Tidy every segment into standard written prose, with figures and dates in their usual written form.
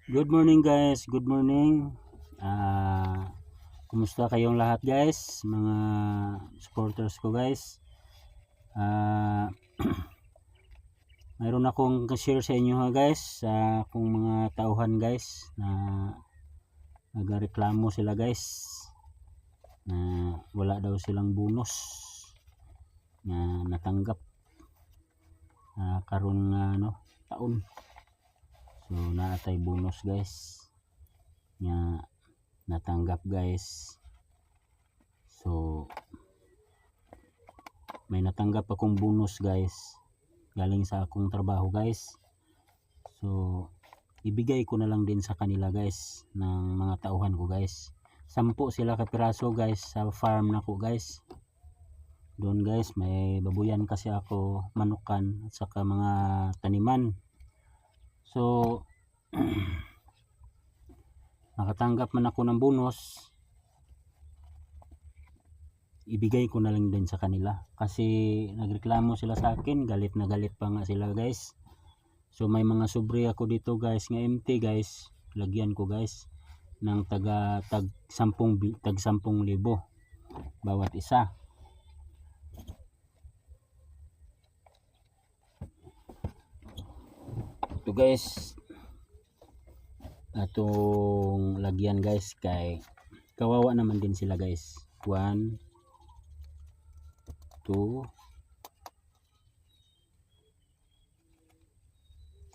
Good morning guys, good morning. Kumusta kayong lahat guys, mga supporters ko guys. Mayroon akong share sa inyo ha guys, sa akong mga tauhan guys na nagreklamo sila guys na wala daw silang bonus na natanggap karon nga taon. So naatay bonus guys nga natanggap guys. So may natanggap akong bonus guys galing sa akong trabaho guys. So ibigay ko na lang din sa kanila guys ng mga tauhan ko guys. 10 sila ka piraso guys sa farm nako guys. Doon guys may babuyan kasi ako, manukan at saka mga taniman. So nakatanggap man ako ng bonus, ibigay ko na lang din sa kanila kasi nagreklamo sila sa akin, galit na galit pa nga sila guys. So may mga sobre ako dito guys nga empty guys, lagyan ko guys ng tag 10,000 bawat isa. Ito guys, atong lagyan guys kay kawawa naman din sila guys. 1 2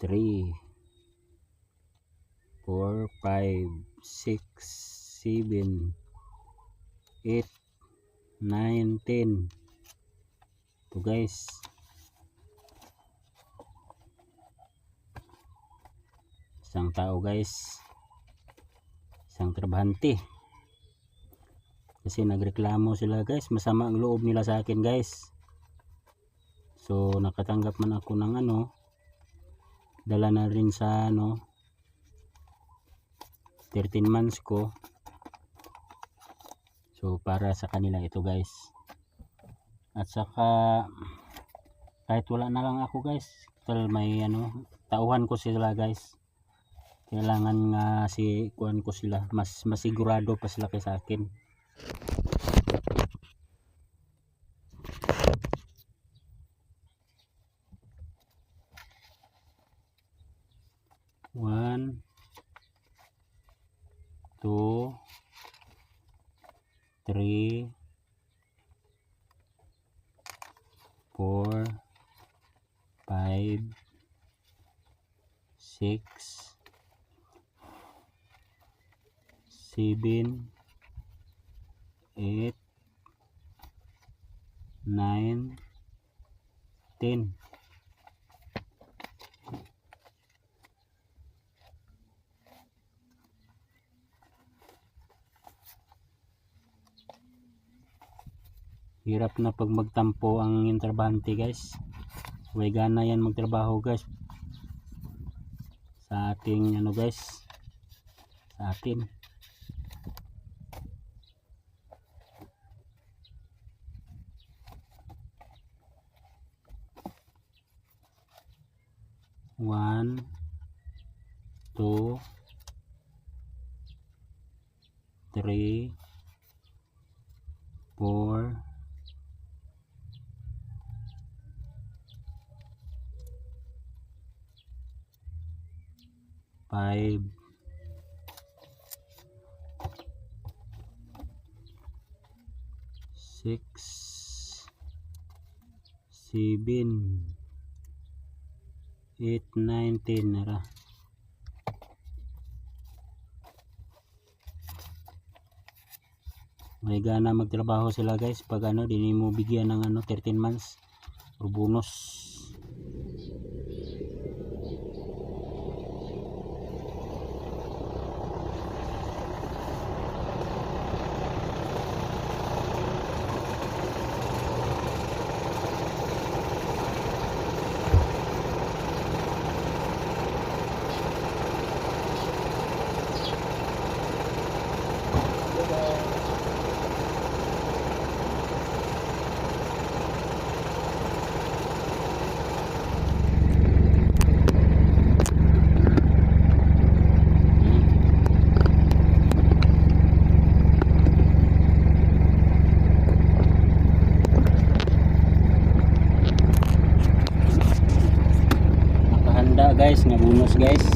3 4 5 6 7 8 9 10. Ito guys, isang tao guys, isang trabahante, kasi nagreklamo sila guys, masama ang loob nila sa akin guys. So nakatanggap man ako ng dala na rin sa 13 months ko. So para sa kanila ito guys, at saka kahit wala na lang ako guys, tal may tauhan ko sila guys, kailangan nga kuan ko sila, mas masigurado pa sila kaysa akin. One, 2, 3, 4, 5, 6, 7, 8, 9, 10. Hirap na pag magtampo ang trabahante guys. Huwag gana yan magtrabaho guys sa ating guys, sa atin. One, 2, 3, 4, 5, 6, 7, 8, 9, 10 nara. May gana magtrabaho sila guys pag di mo bigyan ng 13 months or bonus. guys.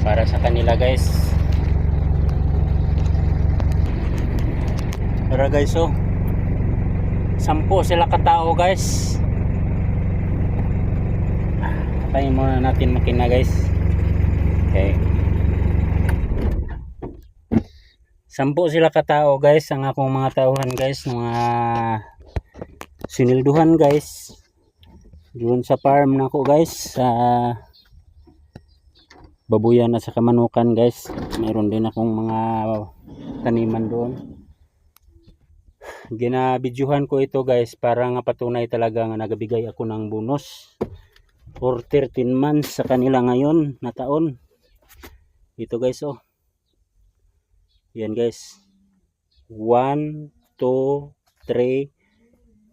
Para sa kanila guys. Tara guys, oh. 10 sila katao guys. Tayo muna natin makina guys. Okay. 10 sila katao guys, ang akong mga tauhan guys, mga sinilduhan guys. Doon sa farm nako guys, sa babuyan at sa kamanukan guys. Mayroon din akong mga taniman doon. Ginabidyohan ko ito guys para nga patunay talaga nga nagabigay ako ng bonus for 13 months sa kanila ngayon na taon. Ito guys, oh. Yan guys. 1, 2, 3,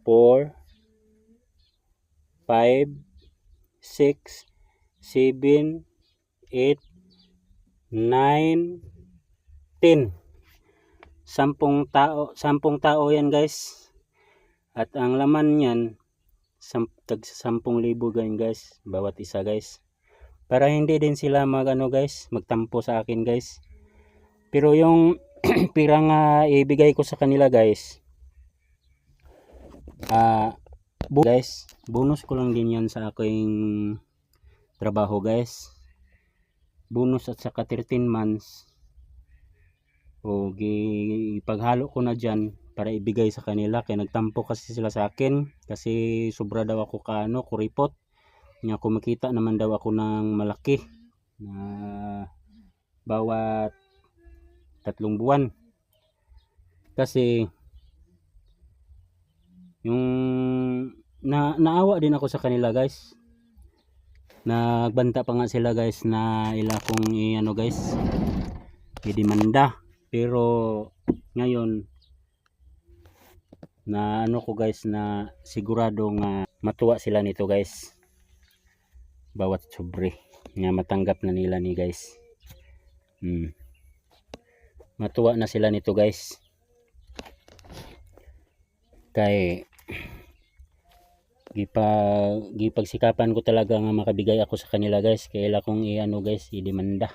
4, 5, 6, 7, 8, 9, 10. 10 tao yan guys. At ang laman niyan tag 10,000 ganyan guys bawat isa guys. Para hindi din sila guys, magtampo sa akin guys. Pero yung pira nga ibigay ko sa kanila guys, guys, bonus ko lang din yan sa aking trabaho guys. Bonus at saka 13 months. O ipaghalo ko na dyan para ibigay sa kanila, kaya nagtampo kasi sila sa akin kasi sobra daw ako kuripot nga, kumikita naman daw ako ng malaki na bawat 3 buwan. Kasi yung naawa din ako sa kanila guys. Nagbanta pa nga sila guys na ila kong guys, idemanda. Pero ngayon na ko guys, na sigurado nga matuwa sila nito guys, bawat sobre nga matanggap na nila ni guys. Matuwa na sila nito guys, kay gipagsikapan ko talaga nga makabigay ako sa kanila guys, kaya ila kong guys, idemanda.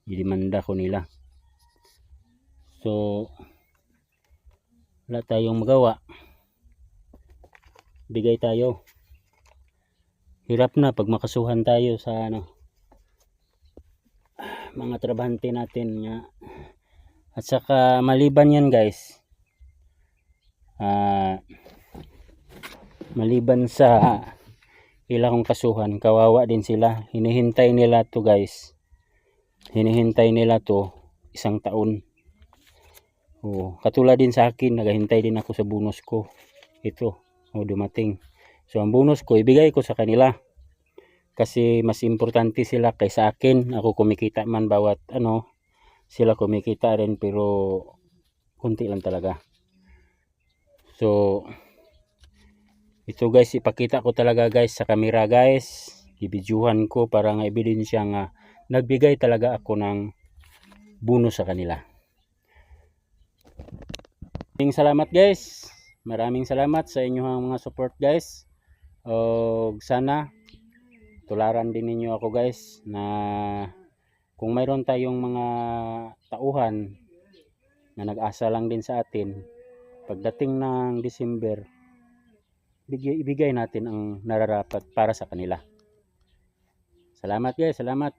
Idemanda ko nila. So wala tayong magawa, bigay tayo. Hirap na pag makasuhan tayo sa mga trabahante natin nga. At saka maliban yan guys, maliban sa ilang kasuhan, kawawa din sila. Hinihintay nila to guys, hinihintay nila to 1 taon. Katulad din sa akin, naghihintay din ako sa bonus ko. Ito, dumating. So ang bonus ko ibigay ko sa kanila kasi mas importante sila kaysa akin. Ako kumikita man bawat sila kumikita rin, pero kunti lang talaga. So ito guys, ipakita ko talaga guys sa camera guys, ibidyuhan ko para nga ebidensya nga nagbigay talaga ako ng bonus sa kanila. Salamat guys, maraming salamat sa inyong mga support guys. Sana tularan din ninyo ako guys, na kung mayroon tayong mga tauhan na nag-asa lang din sa atin, pagdating ng December, ibigay natin ang nararapat para sa kanila. Salamat guys, salamat.